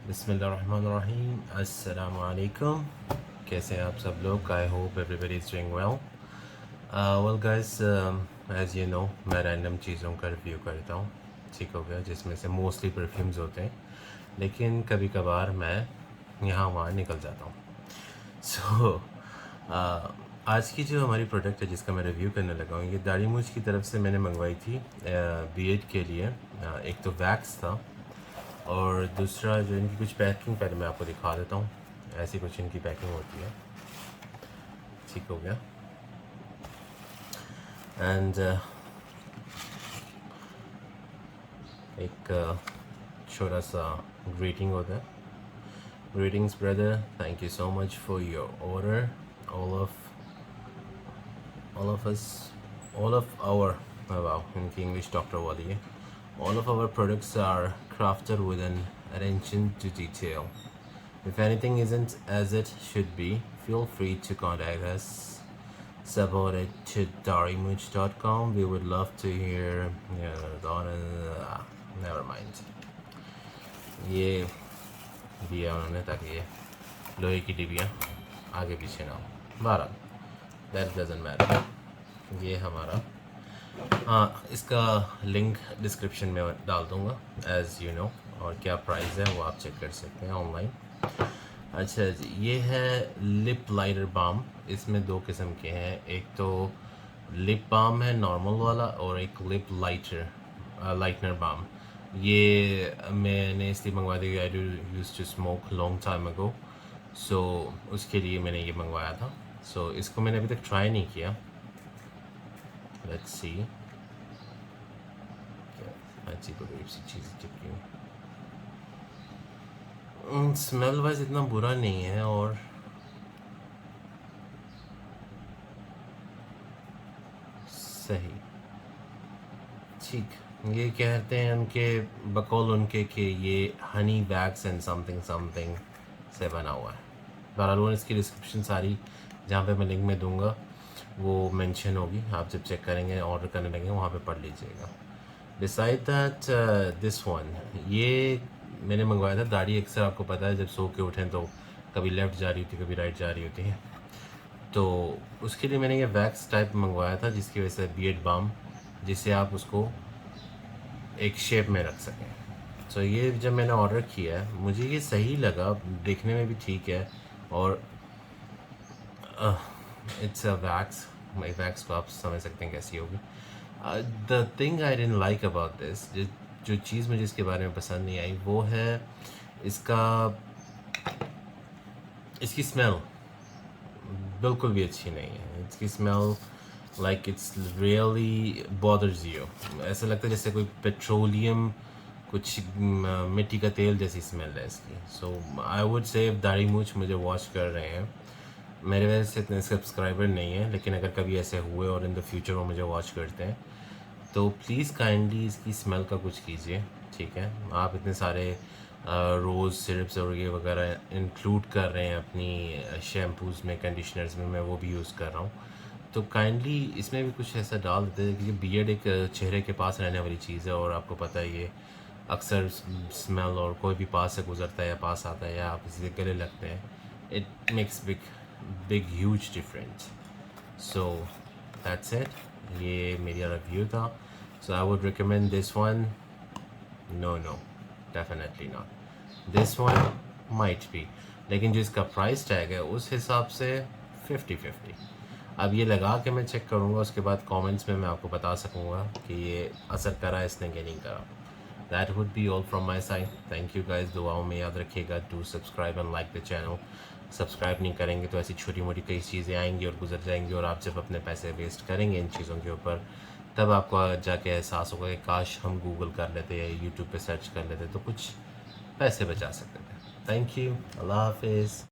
बिस्मिल्लाहिर्रहमानिर्रहीम अस्सलाम वालेकुम। कैसे हैं आप सब लोग? I hope everybody is doing well. Well guys, as you know मैं रैंडम चीज़ों का रिव्यू करता हूँ, ठीक हो गया, जिसमें से मोस्टली परफ्यूम्स होते हैं, लेकिन कभी कभार मैं यहाँ वहाँ निकल जाता हूँ। सो आज की जो हमारी प्रोडक्ट है जिसका मैं रिव्यू करने लगा हूँ, ये दाढ़ी मूछ की तरफ से मैंने मंगवाई थी बीएड के लिए। एक तो वैक्स था और दूसरा जो इनकी कुछ पैकिंग, पहले मैं आपको दिखा देता हूँ। ऐसी कुछ इनकी पैकिंग होती है, ठीक हो गया। एंड एक छोटा सा ग्रीटिंग होता है। Greetings brother, thank you so much for your order. all of us all of our wow, इनकी इंग्लिश डॉक्टर वाली है। All of our products are crafted with an attention to detail. If anything isn't as it should be, feel free to contact us. Support it to darimooch.com. We would love to hear. Never mind. ये दिया उन्होंने ताकि ये लोहे की डिबियाँ आगे पीछे ना हो। 12 दैट डजंट मैटर। ये हमारा, हाँ, इसका लिंक डिस्क्रिप्शन में डाल दूँगा एज़ यू नो, और क्या प्राइस है वो आप चेक कर सकते हैं ऑनलाइन। अच्छा जी, ये है लिप लाइटर बाम। इसमें दो किस्म के हैं, एक तो लिप बाम है नॉर्मल वाला, और एक लिप लाइटनर बाम। ये मैंने इसलिए मंगवा दी, I do use to smoke long time ago, so उसके लिए मैंने ये मंगवाया था। सो इसको मैंने अभी तक ट्राई नहीं किया। Let's see. अजीब अजीब सी चीज़ें चिपकी हुई। स्मेल वाइज इतना बुरा नहीं है, और सही, ठीक। ये कहते हैं उनके बकौल उनके कि ये honey wax and something something से बना हुआ है। बहरहाल इसकी डिस्क्रिप्शन सारी जहाँ पे मैं लिंक में दूंगा वो मेंशन होगी, आप जब चेक करेंगे ऑर्डर करने लगेंगे वहाँ पे पढ़ लीजिएगा। बिसाइड दैट दिस वन, ये मैंने मंगवाया था। दाढ़ी अक्सर आपको पता है जब सो के उठें तो कभी लेफ़्ट जा रही होती है, कभी राइट जा रही होती है, तो उसके लिए मैंने ये वैक्स टाइप मंगवाया था, जिसकी वजह से बियर्ड बाम, जिससे आप उसको एक शेप में रख सकें। सो ये जब मैंने ऑर्डर किया है मुझे ये सही लगा, देखने में भी ठीक है, और इट्स अ वैक्स। वैक्स को आप समझ सकते हैं कैसी होगी। The thing I didn't like about this, जो चीज़ मुझे इसके बारे में पसंद नहीं आई वो है इसकी स्मेल बिल्कुल भी अच्छी नहीं है। इसकी smell like it's really bothers you. ऐसा लगता है जैसे कोई पेट्रोलियम, कुछ मिट्टी का तेल जैसी स्मेल है इसकी। सो आई वुड से दाढ़ी मूछ मुझे वॉच कर रहे हैं, मेरे वजह से इतने सब्सक्राइबर नहीं है, लेकिन अगर कभी ऐसे हुए और इन द फ्यूचर वो मुझे वॉच करते हैं तो प्लीज़ काइंडली इसकी स्मेल का कुछ कीजिए, ठीक है। आप इतने सारे रोज़ सिरप्स और ये वगैरह इंक्लूड कर रहे हैं अपनी शैम्पूज़ में, कंडीशनर्स में, मैं वो भी यूज़ कर रहा हूँ, तो काइंडली इसमें भी कुछ ऐसा डाल देते हैं। क्योंकि बियर्ड एक चेहरे के पास रहने वाली चीज़ है, और आपको पता है ये अक्सर स्मेल, और कोई भी पास से गुजरता है या पास आता है या आप किसी से गले लगते हैं, it makes big huge difference. So that's it, ये मेरा रिव्यू था। So I would recommend this one. No no, definitely not. This one might be, लेकिन जो इसका प्राइस टैग है उस हिसाब से 50-50। अब ये लगा के मैं चेक करूँगा, उसके बाद कमेंट्स में मैं आपको बता सकूँगा कि ये असर करा इसने कि नहीं करा। That would be all from my side. Thank you guys, दुआओं में याद रखिएगा। To subscribe and like the channel. Subscribe नहीं करेंगे तो ऐसी छोटी मोटी कई चीज़ें आएंगी और गुजर जाएंगी, और आप जब अपने पैसे वेस्ट करेंगे इन चीज़ों के ऊपर, तब आपको जाके एहसास होगा कि काश हम गूगल कर लेते या यूट्यूब पे सर्च कर लेते तो कुछ पैसे बचा सकते थे। थैंक यू, अल्लाह हाफिज़।